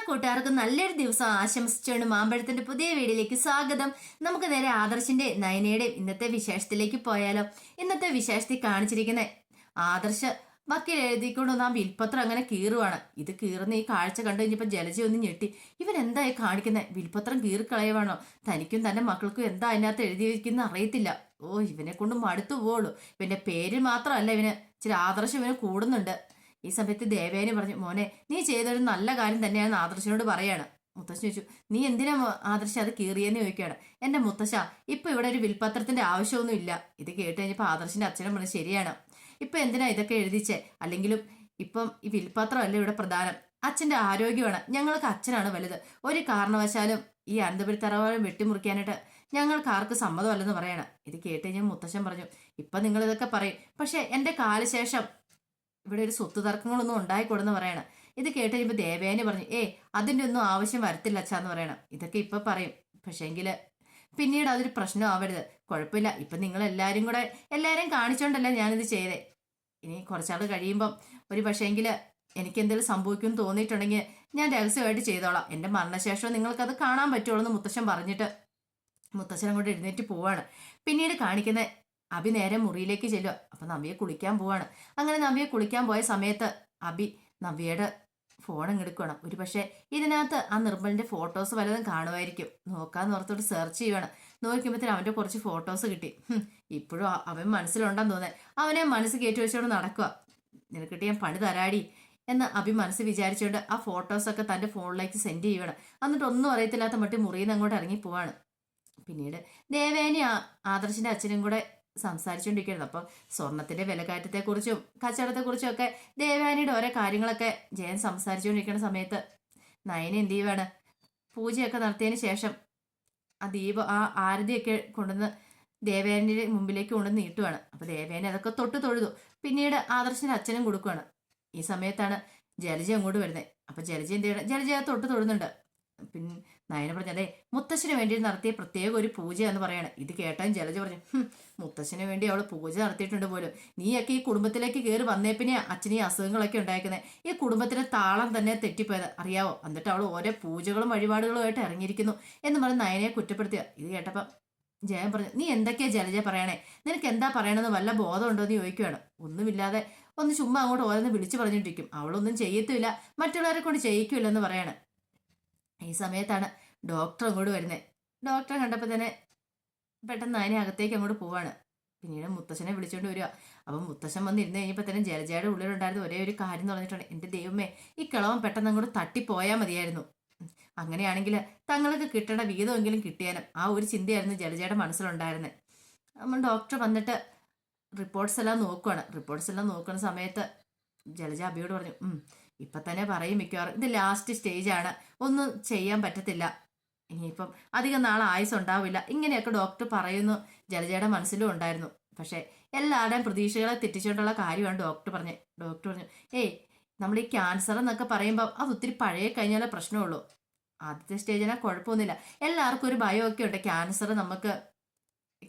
കൂട്ടുകാർക്ക് നല്ലൊരു ദിവസം ആശംസിച്ചുകൊണ്ട് മാമ്പഴത്തിന്റെ പുതിയ വീഡിയോയിലേക്ക് സ്വാഗതം. നമുക്ക് നേരെ ആദർശിന്റെ നയനയുടെയും ഇന്നത്തെ വിശേഷത്തിലേക്ക് പോയാലോ. ഇന്നത്തെ വിശേഷത്തിൽ കാണിച്ചിരിക്കുന്ന ആദർശ് വക്കീൽ എഴുതിക്കൊണ്ട് ആ വിൽപത്രം അങ്ങനെ കീറുവാണ്. ഇത് കീറുന്ന ഈ കാഴ്ച കണ്ടു കഴിഞ്ഞപ്പോ ജലജ ഒന്ന് ഞെട്ടി. ഇവൻ എന്തായി കാണിക്കുന്നത്? വിൽപത്രം കീറിക്കളയുവാണോ? തനിക്കും തന്റെ മക്കൾക്കും എന്താ അതിനകത്ത് എഴുതിയിരിക്കുന്ന അറിയത്തില്ല. ഓ, ഇവനെ കൊണ്ട് മടുത്തു പോളൂ. ഇവന്റെ പേര് മാത്രമല്ല, ഇവന് ഇച്ചിരി ആദർശം ഇവന് കൂടുന്നുണ്ട്. ഈ സമയത്ത് ദേവേനെ പറഞ്ഞു, മോനെ നീ ചെയ്തൊരു നല്ല കാര്യം തന്നെയാണെന്ന് ആദർശനോട് പറയാണ്. മുത്തശ്ശൻ ചോദിച്ചു, നീ എന്തിനാ ആദർശ അത് കീറിയെന്ന് ചോദിക്കുകയാണ്. എന്റെ മുത്തശ്ശ, ഇപ്പൊ ഇവിടെ ഒരു വിൽപത്രത്തിന്റെ ആവശ്യമൊന്നും ഇല്ല. ഇത് കേട്ട് കഴിഞ്ഞപ്പോ ആദർശന്റെ അച്ഛനും പറഞ്ഞു, ശരിയാണ്, ഇപ്പൊ എന്തിനാ ഇതൊക്കെ എഴുതിച്ചേ? അല്ലെങ്കിലും ഇപ്പം ഈ വിൽപത്രമല്ല ഇവിടെ പ്രധാനം, അച്ഛന്റെ ആരോഗ്യമാണ്. ഞങ്ങൾക്ക് അച്ഛനാണ് വലുത്. ഒരു കാരണവശാലും ഈ അനന്തപുരി തറവാട് വെട്ടിമുറിക്കാനായിട്ട് ഞങ്ങൾക്ക് ആർക്ക് സമ്മതമല്ലെന്ന് പറയണം. ഇത് കേട്ട് കഴിഞ്ഞാൽ മുത്തശ്ശൻ പറഞ്ഞു, ഇപ്പൊ നിങ്ങൾ ഇതൊക്കെ പറയും, പക്ഷെ എന്റെ കാലശേഷം ഇവിടെ ഒരു സ്വത്ത് തർക്കങ്ങളൊന്നും ഉണ്ടായിക്കൂടെന്ന് പറയണം. ഇത് കേട്ട് കഴിയുമ്പോൾ ദേവേനെ പറഞ്ഞു, അതിന്റെ ഒന്നും ആവശ്യം വരത്തില്ല അച്ഛാന്ന് പറയണം. ഇതൊക്കെ ഇപ്പൊ പറയും, പക്ഷേങ്കില് പിന്നീട് അതൊരു പ്രശ്നം ആവരുത്. കുഴപ്പമില്ല, ഇപ്പൊ നിങ്ങൾ എല്ലാരെയും കാണിച്ചോണ്ടല്ല ഞാനിത് ചെയ്തേ. ഇനി കുറച്ചാൾ കഴിയുമ്പം ഒരു പക്ഷേങ്കില് എനിക്ക് എന്തെങ്കിലും സംഭവിക്കുമെന്ന് തോന്നിയിട്ടുണ്ടെങ്കിൽ ഞാൻ രഹസ്യമായിട്ട് ചെയ്തോളാം. എന്റെ മരണശേഷം നിങ്ങൾക്കത് കാണാൻ പറ്റുള്ളൂ എന്ന് മുത്തശ്ശൻ പറഞ്ഞിട്ട് മുത്തശ്ശൻ അങ്ങോട്ട് എഴുന്നേറ്റ് പോവാണ്. പിന്നീട് കാണിക്കുന്ന അബി നേരെ മുറിയിലേക്ക് ചെല്ലുക. അപ്പൊ നവ്യെ കുളിക്കാൻ പോവാണ്. അങ്ങനെ നവ്യെ കുളിക്കാൻ പോയ സമയത്ത് അബി നവ്യയുടെ ഫോൺ എടുക്കണം. ഒരു പക്ഷേ ഇതിനകത്ത് ആ നിർമ്മലിന്റെ ഫോട്ടോസ് വല്ലതും കാണുമായിരിക്കും. നോക്കാന്ന് ഓർത്തോട്ട് സെർച്ച് ചെയ്യുവാണ്. നോക്കുമ്പോഴത്തേനും അവന്റെ കുറച്ച് ഫോട്ടോസ് കിട്ടി. ഇപ്പോഴും അവൻ മനസ്സിലുണ്ടെന്ന് തോന്നേ. അവനെ മനസ്സ് കയറ്റി വെച്ചോണ്ട് നടക്കുക. നിനക്കിട്ട് ഞാൻ പണി തരാടി എന്ന് അബി മനസ്സ് വിചാരിച്ചുകൊണ്ട് ആ ഫോട്ടോസൊക്കെ തന്റെ ഫോണിലേക്ക് സെൻഡ് ചെയ്യുവാണ്. എന്നിട്ട് ഒന്നും അറിയത്തില്ലാത്ത മട്ടി മുറിയിൽ നിന്ന് അങ്ങോട്ട് ഇറങ്ങി പോവാണ്. പിന്നീട് ദേവേനി ആദർശിന്റെ അച്ഛനും കൂടെ സംസാരിച്ചുകൊണ്ടിരിക്കുന്നത്. അപ്പം സ്വർണത്തിന്റെ വിലക്കയറ്റത്തെക്കുറിച്ചും കച്ചവടത്തെക്കുറിച്ചും ഒക്കെ ദേവാനിയുടെ ഓരോ കാര്യങ്ങളൊക്കെ ജയൻ സംസാരിച്ചുകൊണ്ടിരിക്കുന്ന സമയത്ത് നയന എന്ത് ചെയ്യുവാണ്, പൂജയൊക്കെ നടത്തിയതിന് ശേഷം ആ ആ ആരതിയൊക്കെ കൊണ്ടുവന്ന് ദേവേനിയുടെ മുമ്പിലേക്ക് കൊണ്ടുവന്ന് നീട്ടുവാണ്. അപ്പൊ ദേവേനി അതൊക്കെ തൊട്ട് തൊഴുതു. പിന്നീട് ആദർശിന്റെ അച്ഛനും കൊടുക്കുവാണ്. ഈ സമയത്താണ് ജലജ അങ്ങോട്ട് വരുന്നത്. അപ്പൊ ജലജ എന്ത് ചെയ്യണം, ജലജ തൊട്ട് തൊഴുന്നുണ്ട്. പിന്നെ നയന പറഞ്ഞു, അതെ മുത്തശ്ശന് വേണ്ടി നടത്തിയ പ്രത്യേക ഒരു പൂജ എന്ന് പറയണം. ഇത് കേട്ടാൻ ജലജ പറഞ്ഞു, മുത്തശ്ശന് വേണ്ടി അവള് പൂജ നടത്തിയിട്ടുണ്ട് പോലും. നീയൊക്കെ ഈ കുടുംബത്തിലേക്ക് കയറി വന്നേ പിന്നെ അച്ഛന് ഈ അസുഖങ്ങളൊക്കെ ഉണ്ടായിരിക്കുന്നത്. ഈ കുടുംബത്തിന്റെ താളം തന്നെ തെറ്റിപ്പോയത് അറിയാവോ? എന്നിട്ട് അവൾ ഓരോ പൂജകളും വഴിപാടുകളുമായിട്ട് ഇറങ്ങിയിരിക്കുന്നു എന്ന് പറഞ്ഞ് നയനയെ കുറ്റപ്പെടുത്തുക. ഇത് കേട്ടപ്പം ജയൻ പറഞ്ഞു, നീ എന്തൊക്കെയാ ജലജ പറയണേ? നിനക്ക് എന്താ പറയണമെന്ന് വല്ല ബോധം ഉണ്ടോ എന്ന് ചോദിക്കുകയാണ്. ഒന്നുമില്ലാതെ ഒന്ന് ചുമ്മാ അങ്ങോട്ട് ഓരോന്ന് വിളിച്ചു പറഞ്ഞിട്ടിരിക്കും. അവളൊന്നും ചെയ്യത്തുമില്ല, മറ്റുള്ളവരെ കൊണ്ട് ചെയ്യിക്കില്ലെന്ന് പറയാണ്. ഈ സമയത്താണ് ഡോക്ടർ അങ്ങോട്ട് വരുന്നത്. ഡോക്ടറെ കണ്ടപ്പോൾ തന്നെ പെട്ടെന്ന് അതിനെ അകത്തേക്ക് അങ്ങോട്ട് പോവാണ്. പിന്നീട് മുത്തശ്ശനെ വിളിച്ചുകൊണ്ട് വരിക. അപ്പം മുത്തശ്ശൻ വന്ന് ഇരുന്ന് കഴിഞ്ഞപ്പോൾ തന്നെ ജലജയുടെ ഉള്ളിലുണ്ടായിരുന്ന ഒരേ ഒരു കാര്യം എന്ന് പറഞ്ഞിട്ടുണ്ട്, എൻ്റെ ദൈവമേ, ഈ കിളവൻ പെട്ടെന്ന് അങ്ങോട്ട് തട്ടിപ്പോയാൽ മതിയായിരുന്നു. അങ്ങനെയാണെങ്കിൽ തങ്ങൾക്ക് കിട്ടേണ്ട വീതമെങ്കിലും കിട്ടിയാലും ആ ഒരു ചിന്തയായിരുന്നു ജലജയുടെ മനസ്സിലുണ്ടായിരുന്നത്. നമ്മൾ ഡോക്ടർ വന്നിട്ട് റിപ്പോർട്ട്സ് എല്ലാം നോക്കുവാണ്. റിപ്പോർട്ട്സ് എല്ലാം നോക്കുന്ന സമയത്ത് ജലജ അബിയോട് പറഞ്ഞു, ഇപ്പൊ തന്നെ പറയും മിക്കവാറും ഇത് ലാസ്റ്റ് സ്റ്റേജാണ്, ഒന്നും ചെയ്യാൻ പറ്റത്തില്ല, ഇനിയിപ്പം അധികം നാളെ ആയുസ് ഉണ്ടാവില്ല, ഇങ്ങനെയൊക്കെ ഡോക്ടർ പറയുന്നു ജലജയുടെ മനസ്സിലും ഉണ്ടായിരുന്നു. പക്ഷെ എല്ലാവരുടെയും പ്രതീക്ഷകളെ തെറ്റിച്ചുകൊണ്ടുള്ള കാര്യമാണ് ഡോക്ടർ പറഞ്ഞത്. ഡോക്ടർ പറഞ്ഞു, നമ്മൾ ഈ ക്യാൻസർ എന്നൊക്കെ പറയുമ്പോൾ അത് ഒത്തിരി പഴയ കഴിഞ്ഞാലേ പ്രശ്നമുള്ളൂ. ആദ്യത്തെ സ്റ്റേജിനാ കുഴപ്പമൊന്നുമില്ല. എല്ലാവർക്കും ഒരു ഭയമൊക്കെ ഉണ്ട്,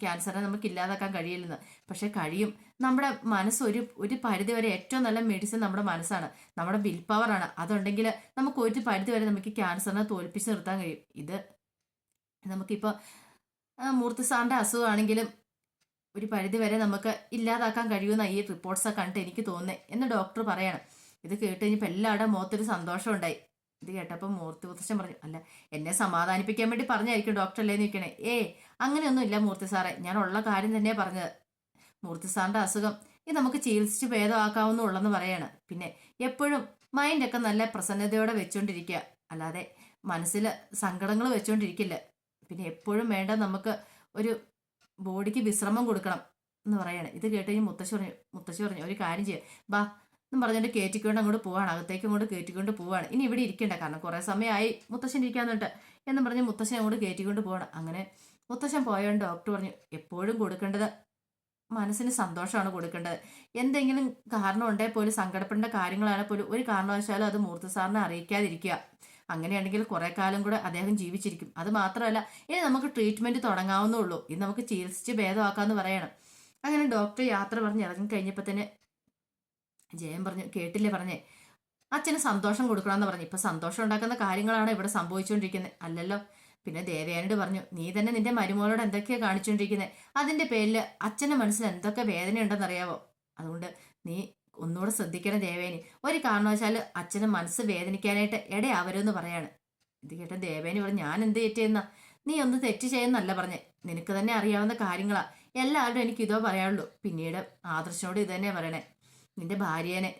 ക്യാൻസറിനെ നമുക്ക് ഇല്ലാതാക്കാൻ കഴിയില്ലെന്ന്. പക്ഷെ കഴിയും. നമ്മുടെ മനസ്സ് ഒരു പരിധി വരെ ഏറ്റവും നല്ല മെഡിസിൻ നമ്മുടെ മനസ്സാണ്, നമ്മുടെ വിൽ പവറാണ്. അതുണ്ടെങ്കിൽ നമുക്ക് ഒരു പരിധി വരെ നമുക്ക് ക്യാൻസറിനെ തോൽപ്പിച്ച് നിർത്താൻ കഴിയും. ഇത് നമുക്കിപ്പോൾ മൂർത്തി സാറിന്റെ അസുഖമാണെങ്കിലും ഒരു പരിധി വരെ നമുക്ക് ഇല്ലാതാക്കാൻ കഴിയുമെന്ന ഈ റിപ്പോർട്ട്സൊക്കെ കണ്ടിട്ട് എനിക്ക് തോന്നുന്നത് എന്ന് ഡോക്ടർ പറയാണ്. ഇത് കേട്ട് കഴിഞ്ഞപ്പോൾ എല്ലാവരുടെയും മുഖത്തൊരു സന്തോഷം ഉണ്ടായി. ഇത് കേട്ടപ്പോൾ മൂർത്തി മുത്തശ്ശൻ പറഞ്ഞു, അല്ല എന്നെ സമാധാനിപ്പിക്കാൻ വേണ്ടി പറഞ്ഞായിരിക്കും ഡോക്ടർ അല്ലേ നിൽക്കണേ? അങ്ങനെയൊന്നും ഇല്ല മൂർത്തി സാറേ, ഞാൻ ഉള്ള കാര്യം തന്നെയാണ് പറഞ്ഞത്. മൂർത്തി സാറിന്റെ അസുഖം ഇത് നമുക്ക് ചികിത്സിച്ച് ഭേദമാക്കാവുന്നുള്ളെന്ന് പറയാണ്. പിന്നെ എപ്പോഴും മൈൻഡൊക്കെ നല്ല പ്രസന്നതയോടെ വെച്ചോണ്ടിരിക്കുക, അല്ലാതെ മനസ്സിൽ സങ്കടങ്ങൾ വെച്ചോണ്ടിരിക്കില്ല. പിന്നെ എപ്പോഴും വേണ്ട നമുക്ക് ഒരു ബോഡിക്ക് വിശ്രമം കൊടുക്കണം എന്ന് പറയാണ്. ഇത് കേട്ട് കഴിഞ്ഞ് മുത്തശ്ശി പറഞ്ഞു ഒരു കാര്യം ചെയ്യാം, ബാ എന്ന് പറഞ്ഞിട്ട് കയറ്റിക്കൊണ്ട് അങ്ങോട്ട് പോവാണ്, അകത്തേക്ക് അങ്ങോട്ട് കയറ്റിക്കൊണ്ട് പോവാണ്. ഇനി ഇവിടെ ഇരിക്കണ്ട, കാരണം കുറെ സമയമായി മുത്തശ്ശൻ ഇരിക്കാന്നുണ്ട് എന്ന് പറഞ്ഞ് മുത്തശ്ശൻ അങ്ങോട്ട് കയറ്റിക്കൊണ്ട് പോവാണ്. അങ്ങനെ മുത്തശ്ശൻ പോയോണ്ട് ഡോക്ടർ പറഞ്ഞു, എപ്പോഴും കൊടുക്കേണ്ടത് മനസ്സിന് സന്തോഷമാണ് കൊടുക്കേണ്ടത്. എന്തെങ്കിലും കാരണം ഉണ്ടെങ്കിൽ പോലും സങ്കടപ്പെടേണ്ട കാര്യങ്ങളാണ് പോലും ഒരു കാരണവശാലും അത് മൂർത്തി സാറിനെ അറിയിക്കാതിരിക്കുക. അങ്ങനെയാണെങ്കിൽ കുറെ കാലം കൂടെ അദ്ദേഹം ജീവിച്ചിരിക്കും. അത് മാത്രമല്ല, ഇനി നമുക്ക് ട്രീറ്റ്മെന്റ് തുടങ്ങാവുന്നുള്ളൂ, ഇത് നമുക്ക് ചികിത്സിച്ച് ഭേദമാക്കാന്ന് പറയണം. അങ്ങനെ ഡോക്ടർ യാത്ര പറഞ്ഞ് ഇറങ്ങി കഴിഞ്ഞപ്പോൾ തന്നെ ജയൻ പറഞ്ഞു, കേട്ടില്ലേ പറഞ്ഞേ, അച്ഛന് സന്തോഷം കൊടുക്കണമെന്ന് പറഞ്ഞു. ഇപ്പൊ സന്തോഷം ഉണ്ടാക്കുന്ന കാര്യങ്ങളാണ് ഇവിടെ സംഭവിച്ചുകൊണ്ടിരിക്കുന്നത്, അല്ലല്ലോ. പിന്നെ ദേവയാനോട് പറഞ്ഞു, നീ തന്നെ നിന്റെ മരുമോളോട് എന്തൊക്കെയാ കാണിച്ചുകൊണ്ടിരിക്കുന്നത്, അതിന്റെ പേരിൽ അച്ഛന്റെ മനസ്സിൽ എന്തൊക്കെ വേദനയുണ്ടെന്നറിയാവോ. അതുകൊണ്ട് നീ ഒന്നുകൂടെ ശ്രദ്ധിക്കണം ദേവേനി. ഒരു കാരണവശാല് അച്ഛന് മനസ്സ് വേദനിക്കാനായിട്ട് ഇടയാവരുമെന്ന് പറയാണ്. ഇത് കേട്ട ദേവേനി പറഞ്ഞു, ഞാൻ എന്ത് തെറ്റെന്നാ? നീ ഒന്ന് തെറ്റ് ചെയ്യുന്നല്ല പറഞ്ഞേ, നിനക്ക് തന്നെ അറിയാവുന്ന കാര്യങ്ങളാ. എല്ലാവരും എനിക്ക് ഇതോ പറയാനുള്ളൂ. പിന്നീട് ആദർശനോട് ഇത് തന്നെ പറയണേ,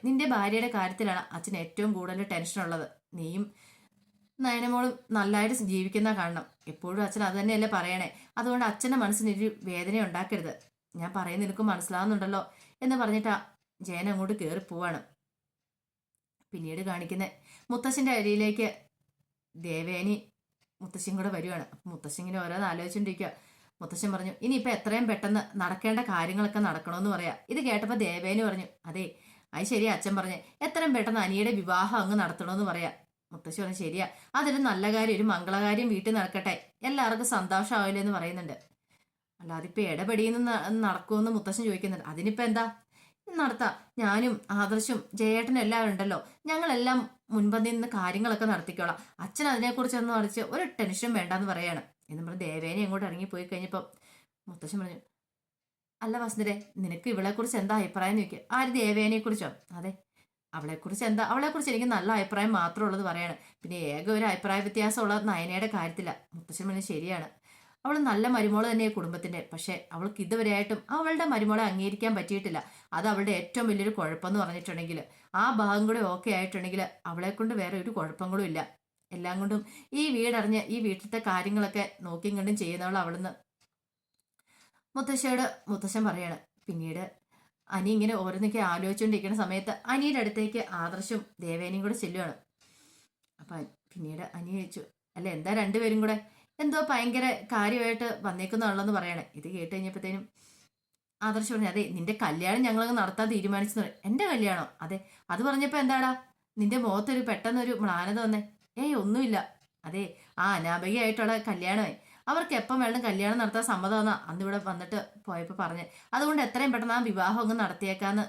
നിന്റെ ഭാര്യയുടെ കാര്യത്തിലാണ് അച്ഛൻ ഏറ്റവും കൂടുതൽ ടെൻഷൻ ഉള്ളത്. നീയും നയനമോളും നല്ലതായിട്ട് ജീവിക്കുന്ന കാണണം. എപ്പോഴും അച്ഛൻ അത് തന്നെയല്ലേ പറയണേ. അതുകൊണ്ട് അച്ഛൻ്റെ മനസ്സിനൊരു വേദന ഉണ്ടാക്കരുത്. ഞാൻ പറയുന്നത് നിനക്ക് മനസ്സിലാവുന്നുണ്ടല്ലോ എന്ന് പറഞ്ഞിട്ടാ ജയൻ അങ്ങോട്ട് കയറി പോവാണ്. പിന്നീട് കാണിക്കുന്ന മുത്തശ്ശൻ്റെ അരിയിലേക്ക് ദേവേനി മുത്തശ്ശിയും കൂടെ വരുവാണ്. മുത്തശ്ശി ഇങ്ങനെ ഓരോന്ന് ആലോചിച്ചുകൊണ്ടിരിക്കുക. മുത്തശ്ശൻ പറഞ്ഞു, ഇനിയിപ്പോൾ എത്രയും പെട്ടെന്ന് നടക്കേണ്ട കാര്യങ്ങളൊക്കെ നടക്കണമെന്ന് പറയാം. ഇത് കേട്ടപ്പോൾ ദേവേനി പറഞ്ഞു, അതെ അത് ശരിയാ അച്ഛൻ പറഞ്ഞ്, എത്രയും പെട്ടെന്ന് അനിയുടെ വിവാഹം അങ്ങ് നടത്തണമെന്ന് പറയാം. മുത്തശ്ശി പറഞ്ഞു, ശരിയാ, അതൊരു നല്ല കാര്യം, ഒരു മംഗളകാര്യം വീട്ടിൽ നടക്കട്ടെ, എല്ലാവർക്കും സന്തോഷമാവില്ലേ എന്ന് പറയുന്നുണ്ട്. അല്ലാതെ ഇപ്പൊ ഇടപെടിയെന്ന് നടക്കുമെന്ന് മുത്തശ്ശൻ ചോദിക്കുന്നുണ്ട്. അതിനിപ്പോ എന്താ നടത്താം, ഞാനും ആദർശും ജയേട്ടനും എല്ലാവരും ഉണ്ടല്ലോ, ഞങ്ങളെല്ലാം മുൻപന്തിൽ നിന്ന് കാര്യങ്ങളൊക്കെ നടത്തിക്കോളാം. അച്ഛൻ അതിനെക്കുറിച്ചൊന്നും അറിയിച്ച് ഒരു ടെൻഷൻ വേണ്ടെന്ന് പറയാണ്. എന്ന് പറഞ്ഞ് ദേവേനെ അങ്ങോട്ട് ഇറങ്ങിപ്പോയി കഴിഞ്ഞപ്പോൾ മുത്തശ്ശൻ പറഞ്ഞു, അല്ല വസുന്ധരെ, നിനക്ക് ഇവളെക്കുറിച്ച് എന്താ അഭിപ്രായം എന്ന് ചോദിക്കുക. ആര്, ദേവേനെ കുറിച്ചോ? അതെ, അവളെക്കുറിച്ച് എന്താ? അവളെക്കുറിച്ച് എനിക്ക് നല്ല അഭിപ്രായം മാത്രമേ ഉള്ളത് പറയാണ്. പിന്നെ ഏക ഒരു അഭിപ്രായ വ്യത്യാസമുള്ളത് നയനയുടെ കാര്യത്തില. മുത്തശ്ശൻ പറഞ്ഞു, ശരിയാണ്, അവൾ നല്ല മരുമോള് തന്നെയാണ് കുടുംബത്തിന്റെ. പക്ഷെ അവൾക്ക് ഇതുവരെയായിട്ടും അവളുടെ മരുമോളെ അംഗീകരിക്കാൻ പറ്റിയിട്ടില്ല. അത് അവളുടെ ഏറ്റവും വലിയൊരു കുഴപ്പമെന്ന് പറഞ്ഞിട്ടുണ്ടെങ്കിൽ, ആ ഭാഗം കൂടെ ഓക്കെ ആയിട്ടുണ്ടെങ്കിൽ അവളെ കൊണ്ട് വേറെ ഒരു കുഴപ്പങ്ങളും ഇല്ല. എല്ലാം കൊണ്ടും ഈ വീടറിഞ്ഞ് ഈ വീട്ടിലത്തെ കാര്യങ്ങളൊക്കെ നോക്കിയും കണ്ടും ചെയ്യുന്നവൾ അവളെന്ന് മുത്തശ്ശൻ പറയാണ്. പിന്നീട് അനി ഇങ്ങനെ ഓരോന്നൊക്കെ ആലോചിച്ചുകൊണ്ടിരിക്കുന്ന സമയത്ത് അനിയുടെ അടുത്തേക്ക് ആദർശും ദേവേനയും കൂടെ ചെല്ലുവാണ്. അപ്പൊ പിന്നീട് അനി ചോദിച്ചു, അല്ല എന്താ രണ്ടുപേരും കൂടെ എന്തോ ഭയങ്കര കാര്യമായിട്ട് വന്നേക്കുന്നുള്ളതെന്ന് പറയണേ. ഇത് കേട്ട് കഴിഞ്ഞപ്പോഴത്തേനും ആദർശ് പറഞ്ഞു, അതെ നിന്റെ കല്യാണം ഞങ്ങളങ്ങ് നടത്താൻ തീരുമാനിച്ചു. എന്റെ കല്യാണം? അതെ. അത് പറഞ്ഞപ്പോ എന്താടാ നിന്റെ മുഖത്തൊരു പെട്ടെന്നൊരു മ്ലാനത വന്നേ? ഏയ് ഒന്നുമില്ല. അതെ, ആ അനാമികയായിട്ടുള്ള കല്യാണമേ, അവർക്ക് എപ്പം വേണം കല്യാണം നടത്താൻ സമ്മതമെന്നാ അന്ന് ഇവിടെ വന്നിട്ട് പോയപ്പോൾ പറഞ്ഞ്. അതുകൊണ്ട് എത്രയും പെട്ടെന്ന് ആ വിവാഹം അങ്ങ് നടത്തിയേക്കാന്ന്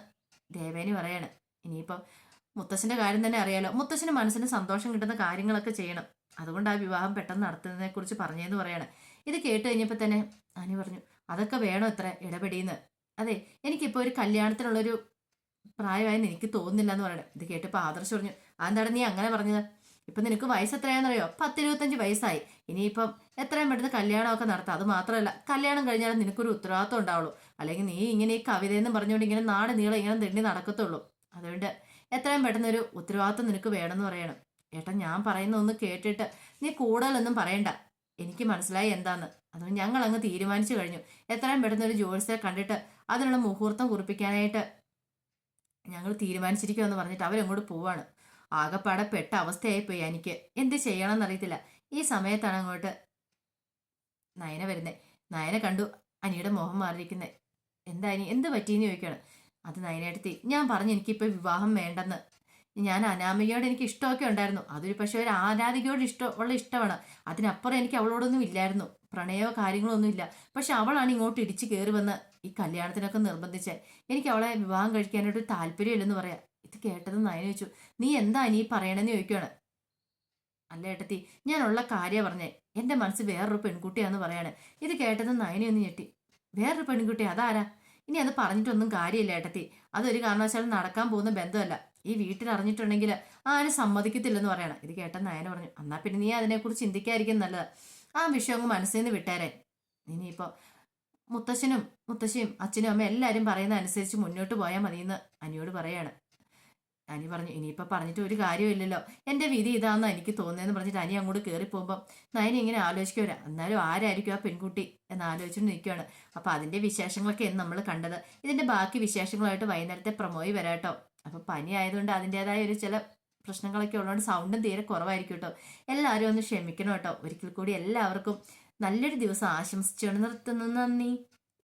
ദേവേനി പറയാണ്. ഇനിയിപ്പം മുത്തശ്ശന്റെ കാര്യം തന്നെ അറിയാലോ, മുത്തശ്ശന് മനസ്സിന് സന്തോഷം കിട്ടുന്ന കാര്യങ്ങളൊക്കെ ചെയ്യണം. അതുകൊണ്ട് ആ വിവാഹം പെട്ടെന്ന് നടത്തുന്നതിനെ കുറിച്ച് പറഞ്ഞേന്ന് പറയാണ്. ഇത് കേട്ട് കഴിഞ്ഞപ്പോൾ തന്നെ അനി പറഞ്ഞു, അതൊക്കെ വേണോ ഇത്ര ഇടപെടിയെന്ന്? അതെ, എനിക്കിപ്പോൾ ഒരു കല്യാണത്തിനുള്ളൊരു പ്രായമായെന്ന് എനിക്ക് തോന്നുന്നില്ല എന്ന് പറയണം. ഇത് കേട്ടപ്പോൾ ആദർശ് പറഞ്ഞു, അതെന്താണ് നീ അങ്ങനെ പറഞ്ഞത്? ഇപ്പം നിനക്ക് വയസ്സ് എത്രയാണെന്നറിയോ? 10-25 വയസ്സായി. ഇനിയിപ്പം എത്രയും പെട്ടെന്ന് കല്യാണമൊക്കെ നടത്താം. അത് മാത്രമല്ല, കല്യാണം കഴിഞ്ഞാൽ നിനക്കൊരു ഉത്തരവാദിത്വം ഉണ്ടാവുള്ളൂ. അല്ലെങ്കിൽ നീ ഇങ്ങനെ ഈ കവിതയെന്ന് പറഞ്ഞുകൊണ്ട് ഇങ്ങനെ നാട് നീളം ഇങ്ങനെ തെണ്ടി നടക്കത്തുള്ളൂ. അതുകൊണ്ട് എത്രയും പെട്ടെന്ന് ഒരു ഉത്തരവാദിത്വം നിനക്ക് വേണമെന്ന് പറയണം. ഏട്ടാ, ഞാൻ പറയുന്ന ഒന്ന് കേട്ടിട്ട് നീ കൂടുതലൊന്നും പറയണ്ട. എനിക്ക് മനസ്സിലായി എന്താന്ന്. അതുകൊണ്ട് ഞങ്ങൾ അങ്ങ് തീരുമാനിച്ചു കഴിഞ്ഞു. എത്രയും പെട്ടെന്ന് ഒരു ജോത്സ്യരെ കണ്ടിട്ട് അതിനുള്ള മുഹൂർത്തം കുറിപ്പിക്കാനായിട്ട് ഞങ്ങൾ തീരുമാനിച്ചിരിക്കുമെന്ന് പറഞ്ഞിട്ട് അവരങ്ങോട്ട് പോവാണ്. ആകെപ്പാടെ പെട്ട അവസ്ഥയായിപ്പോയി എനിക്ക്. എന്ത് ചെയ്യണമെന്നറിയത്തില്ല. ഈ സമയത്താണ് അങ്ങോട്ട് നയന വരുന്നത്. നയന കണ്ടു അനിയുടെ മുഖം മാറിയിരിക്കുന്നത്. എന്താ അനി, എന്ത് പറ്റിയെന്ന് ചോദിക്കുകയാണ്. അത് നയനടുത്തി, ഞാൻ പറഞ്ഞു എനിക്കിപ്പോൾ വിവാഹം വേണ്ടെന്ന്. ഞാൻ അനാമികയോട് എനിക്ക് ഇഷ്ടമൊക്കെ ഉണ്ടായിരുന്നു. അതൊരു പക്ഷേ ഒരു ആരാധികയോട് ഇഷ്ടമാണ്. അതിനപ്പുറം എനിക്ക് അവളോടൊന്നും ഇല്ലായിരുന്നു. പ്രണയമോ കാര്യങ്ങളോ ഒന്നും ഇല്ല. പക്ഷെ അവളാണ് ഇങ്ങോട്ട് ഇടിച്ചു കയറി വന്ന് ഈ കല്യാണത്തിനൊക്കെ നിർബന്ധിച്ചത്. എനിക്ക് അവളെ വിവാഹം കഴിക്കാനായിട്ട് താല്പര്യമില്ലെന്ന് പറയാം. ഇത് കേട്ടത് നയന ചോദിച്ചു, നീ എന്താ നീ പറയണെന്ന് ചോദിക്കുകയാണ്. അല്ല ഏട്ടത്തി, ഞാനുള്ള കാര്യമാണ് പറഞ്ഞേ. എൻ്റെ മനസ്സ് വേറൊരു പെൺകുട്ടിയാന്ന് പറയാണ്. ഇത് കേട്ടത് നയനയൊന്ന് ഞെട്ടി. വേറൊരു പെൺകുട്ടി? അതാരാ? ഇനി അത് പറഞ്ഞിട്ടൊന്നും കാര്യമില്ല ഏട്ടത്തി. അതൊരു കാരണവശാലും നടക്കാൻ പോകുന്ന ബന്ധമല്ല. ഈ വീട്ടിൽ അറിഞ്ഞിട്ടുണ്ടെങ്കിൽ ആരും സമ്മതിക്കത്തില്ലെന്ന് പറയണം. ഇത് കേട്ട നയന പറഞ്ഞു, എന്നാ പിന്നെ നീ അതിനെക്കുറിച്ച് ചിന്തിക്കാതിരിക്കും നല്ലത്. ആ വിഷയം അങ്ങ് മനസ്സിൽ നിന്ന് വിട്ടേരെ. ഇനിയിപ്പോൾ മുത്തശ്ശിയും അച്ഛനും അമ്മയും എല്ലാവരും പറയുന്ന അനുസരിച്ച് മുന്നോട്ട് പോയാൽ മതിയെന്ന് അനിയോട് പറയാണ്. അനി പറഞ്ഞു, ഇനിയിപ്പോൾ പറഞ്ഞിട്ട് ഒരു കാര്യമില്ലല്ലോ, എൻ്റെ വിധി ഇതാണെന്ന് എനിക്ക് തോന്നുന്നതെന്ന് പറഞ്ഞിട്ട് അനി അങ്ങോട്ട് കയറി പോകുമ്പോൾ നയനി ഇങ്ങനെ ആലോചിക്കുവരാ, എന്നാലും ആരായിരിക്കും ആ പെൺകുട്ടി എന്ന് ആലോചിച്ചുകൊണ്ട് നിൽക്കുകയാണ്. അപ്പോൾ അതിൻ്റെ വിശേഷങ്ങളൊക്കെ എന്ന് നമ്മൾ കണ്ടത്. ഇതിൻ്റെ ബാക്കി വിശേഷങ്ങളായിട്ട് വൈകുന്നേരത്തെ പ്രൊമോയി വരാട്ടോ. അപ്പോൾ പനി ആയതുകൊണ്ട് അതിൻ്റെതായ ഒരു ചില പ്രശ്നങ്ങളൊക്കെ ഉള്ളതുകൊണ്ട് സൗണ്ടും തീരെ കുറവായിരിക്കും കേട്ടോ. എല്ലാവരും ഒന്ന് ക്ഷമിക്കണം കേട്ടോ. ഒരിക്കൽ കൂടി എല്ലാവർക്കും നല്ലൊരു ദിവസം ആശംസിച്ചുകൊണ്ട് നിർത്തുന്നു. നന്ദി.